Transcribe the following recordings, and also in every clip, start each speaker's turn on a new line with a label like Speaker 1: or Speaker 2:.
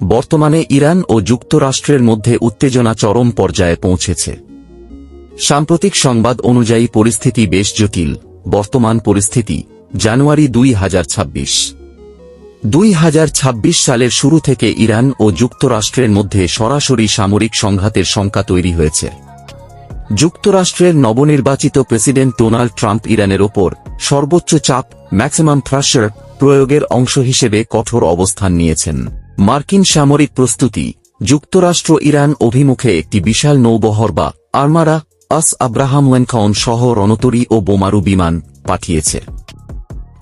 Speaker 1: বর্তমানে ইরান ও যুক্তরাষ্ট্রের মধ্যে উত্তেজনা চরম পর্যায়ে পৌঁছেছে। সাম্প্রতিক সংবাদ অনুযায়ী পরিস্থিতি বেশ জটিল। বর্তমান পরিস্থিতি জানুয়ারি 2026 সালের শুরু থেকে ইরান ও যুক্তরাষ্ট্রের মধ্যে সরাসরি সামরিক সংঘাতের শঙ্কা তৈরি হয়েছে। যুক্তরাষ্ট্রের নবনির্বাচিত প্রেসিডেন্ট ডোনাল্ড ট্রাম্প ইরানের ওপর সর্বোচ্চ চাপ ম্যাক্সিমাম প্রেসার প্রয়োগের অংশ হিসেবে কঠোর অবস্থান নিয়েছেন। মার্কিন সামরিক প্রস্তুতি যুক্তরাষ্ট্র ইরান অভিমুখে একটি বিশাল নৌবহর বা আর্মারা আব্রাহাম লিঙ্কন সহ রণতরী ও বোমারু বিমান পাঠিয়েছে।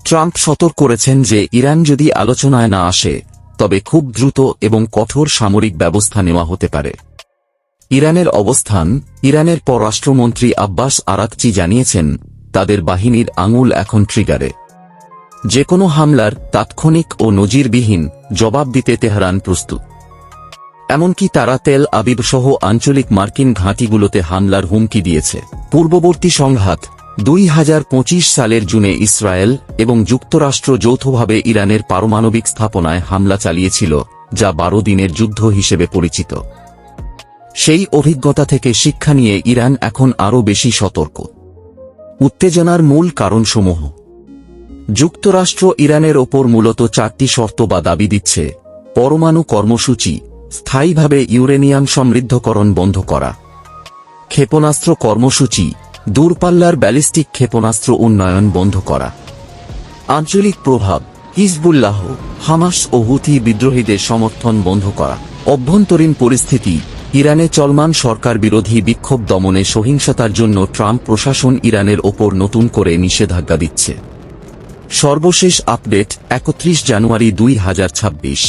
Speaker 1: ট্রাম্প সতর্ক করেছেন যে ইরান যদি আলোচনায় না আসে তবে খুব দ্রুত এবং কঠোর সামরিক ব্যবস্থা নেওয়া হতে পারে। ইরানের অবস্থান ইরানের পররাষ্ট্রমন্ত্রী আব্বাস আরাকচি জানিয়েছেন তাদের বাহিনীর আঙুল এখন ট্রিগারে। যেকোনো হামলার তাৎক্ষণিক ও নজিরবিহীন জবাব দিতে তেহরান প্রস্তুত। এমনকি তারা তেল আবিব সহ আঞ্চলিক মার্কিন ঘাঁটিগুলোতে হামলার হুমকি দিয়েছে। পূর্ববর্তী সংঘাত 2025 সালের জুনে ইসরায়েল এবং যুক্তরাষ্ট্র যৌথভাবে ইরানের পারমাণবিক স্থাপনায় হামলা চালিয়েছিল, যা 12 দিনের যুদ্ধ হিসেবে পরিচিত। সেই অভিজ্ঞতা থেকে শিক্ষা নিয়ে ইরান এখন আরও বেশি সতর্ক। উত্তেজনার মূল কারণসমূহ যুক্তরাষ্ট্র ইরানের ওপর মূলত 4টি শর্ত বা দাবি দিচ্ছে: পরমাণু কর্মসূচি, স্থায়ীভাবে ইউরেনিয়াম সমৃদ্ধকরণ বন্ধ করা, ক্ষেপণাস্ত্র কর্মসূচি, দূরপাল্লার ব্যালিস্টিক ক্ষেপণাস্ত্র উন্নয়ন বন্ধ করা, আঞ্চলিক প্রভাব, হিজবুল্লাহ, হামাস ও হুথি বিদ্রোহীদের সমর্থন বন্ধ করা। অভ্যন্তরীণ পরিস্থিতি ইরানে চলমান সরকার বিরোধী বিক্ষোভ দমনে সহিংসতার জন্য ট্রাম্প প্রশাসন ইরানের ওপর নতুন করে নিষেধাজ্ঞা দিচ্ছে। সর্বশেষ আপডেট 31 জানুয়ারি 2026।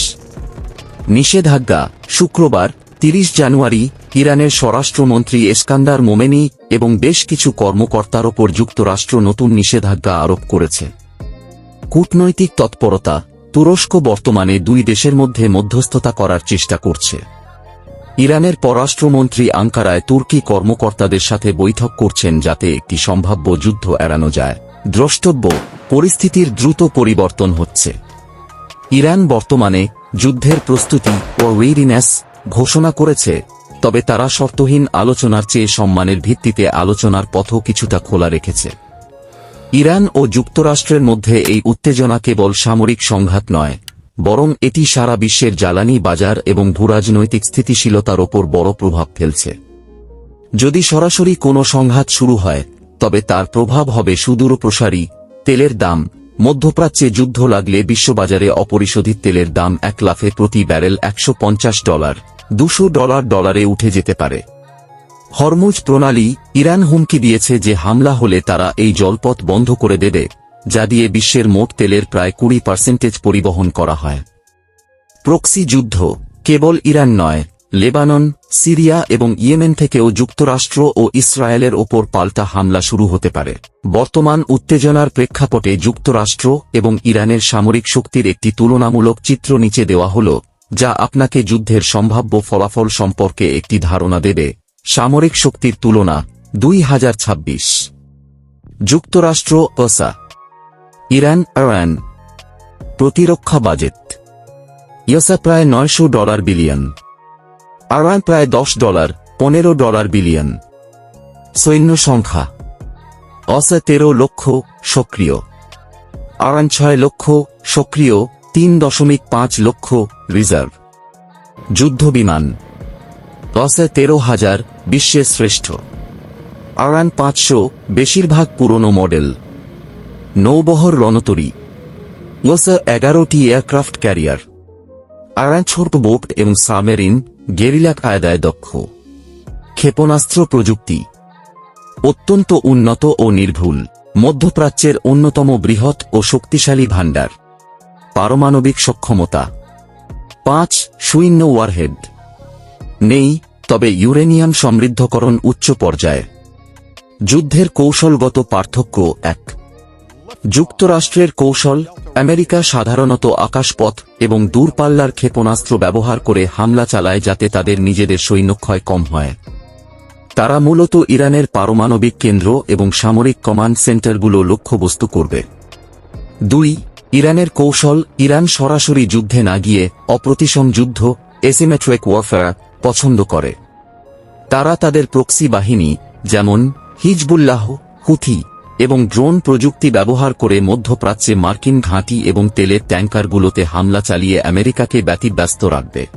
Speaker 1: নিষেধাজ্ঞা শুক্রবার 30 জানুয়ারি ইরানের স্বরাষ্ট্রমন্ত্রী এসকান্দার মোমেনি এবং বেশ কিছু কর্মকর্তার ওপর যুক্তরাষ্ট্র নতুন নিষেধাজ্ঞা আরোপ করেছে। কূটনৈতিক তৎপরতা তুরস্ক বর্তমানে দুই দেশের মধ্যে মধ্যস্থতা করার চেষ্টা করছে। ইরানের পররাষ্ট্রমন্ত্রী আঙ্কারায় তুর্কি কর্মকর্তাদের সাথে বৈঠক করছেন যাতে একটি সম্ভাব্য যুদ্ধ এড়ানো যায়। দ্রষ্টব্য পরিস্থিতির দ্রুত পরিবর্তন হচ্ছে। ইরান বর্তমানে যুদ্ধের প্রস্তুতি ও রেডিনেস ঘোষণা করেছে, তবে তারা শর্তহীন আলোচনার চেয়ে সম্মানের ভিত্তিতে আলোচনার পথও কিছুটা খোলা রেখেছে। ইরান ও যুক্তরাষ্ট্রের মধ্যে এই উত্তেজনা কেবল সামরিক সংঘাত নয়, বরং এটি সারা বিশ্বের জ্বালানি বাজার এবং ভূরাজনৈতিক স্থিতিশীলতার ওপর বড় প্রভাব ফেলছে। যদি সরাসরি কোনো সংঘাত শুরু হয় তবে তার প্রভাব হবে সুদূরপ্রসারী। তেলের দাম মধ্যপ্রাচ্যে যুদ্ধ লাগলে বিশ্ববাজারে অপরিশোধিত তেলের দাম 1 লাফে প্রতি ব্যারেল $150, $200 উঠে যেতে পারে। হরমুজ প্রণালী ইরান হুমকি দিয়েছে যে হামলা হলে তারা এই জলপথ বন্ধ করে দেবে, যা দিয়ে বিশ্বের মোট তেলের প্রায় 20% পরিবহন করা হয়। প্রক্সি যুদ্ধ কেবল ইরান নয়, লেবানন, সিরিয়া এবং ইয়েমেন থেকেও যুক্তরাষ্ট্র ও ইসরায়েলের ওপর পাল্টা হামলা শুরু হতে পারে। বর্তমান উত্তেজনার প্রেক্ষাপটে যুক্তরাষ্ট্র এবং ইরানের সামরিক শক্তির একটি তুলনামূলক চিত্র নিচে দেওয়া হল, যা আপনাকে যুদ্ধের সম্ভাব্য ফলাফল সম্পর্কে একটি ধারণা দেবে। সামরিক শক্তির তুলনা 2026। যুক্তরাষ্ট্র ওসা, ইরান প্রতিরক্ষা বাজেট ইউএস প্রায় $900 বিলিয়ন, ইরান প্রায় $10-15 বিলিয়ন। সৈন্য সংখ্যা ওসা 13 লক্ষ সক্রিয়, ইরান 6 লক্ষ সক্রিয়, 3.5 লক্ষ রিজার্ভ। যুদ্ধবিমান ওসা 13,000 বিশ্বের শ্রেষ্ঠ, ইরান 500, বেশিরভাগ পুরনো মডেল। নৌবহর রণতরী ওসা 11টি এয়ারক্রাফট ক্যারিয়ার, ইরান ছোট বোট এবং সাবমেরিন গেরিলা কায়দায় দক্ষ। ক্ষেপণাস্ত্র প্রযুক্তি অত্যন্ত উন্নত ও নির্ভুল, মধ্যপ্রাচ্যের অন্যতম বৃহৎ ও শক্তিশালী ভাণ্ডার। পারমাণবিক সক্ষমতা 5.0 ওয়ারহেড নেই, তবে ইউরেনিয়াম সমৃদ্ধকরণ উচ্চ পর্যায়ে। যুদ্ধের কৌশলগত পার্থক্য 1। যুক্তরাষ্ট্রের কৌশল আমেরিকা সাধারণত আকাশপথ এবং দূরপাল্লার ক্ষেপণাস্ত্র ব্যবহার করে হামলা চালায় যাতে তাদের নিজেদের সৈন্যক্ষয় কম হয়। তারা মূলত ইরানের পারমাণবিক কেন্দ্র এবং সামরিক কমান্ড সেন্টারগুলো লক্ষ্যবস্তু করবে। 2। ইরানের কৌশল, ইরান সরাসরি যুদ্ধে না গিয়ে অপ্রতিসম যুদ্ধ, এসিমেট্রিক ওয়ারফেয়ার পছন্দ করে। তারা তাদের প্রক্সি বাহিনী যেমন হিজবুল্লাহ, হুথি এবং ড্রোন প্রযুক্তি ব্যবহার করে মধ্যপ্রাচ্যে মার্কিন ঘাঁটি এবং তেলের ট্যাঙ্কারগুলোতে হামলা চালিয়ে আমেরিকাকে ব্যতিব্যস্ত রাখবে।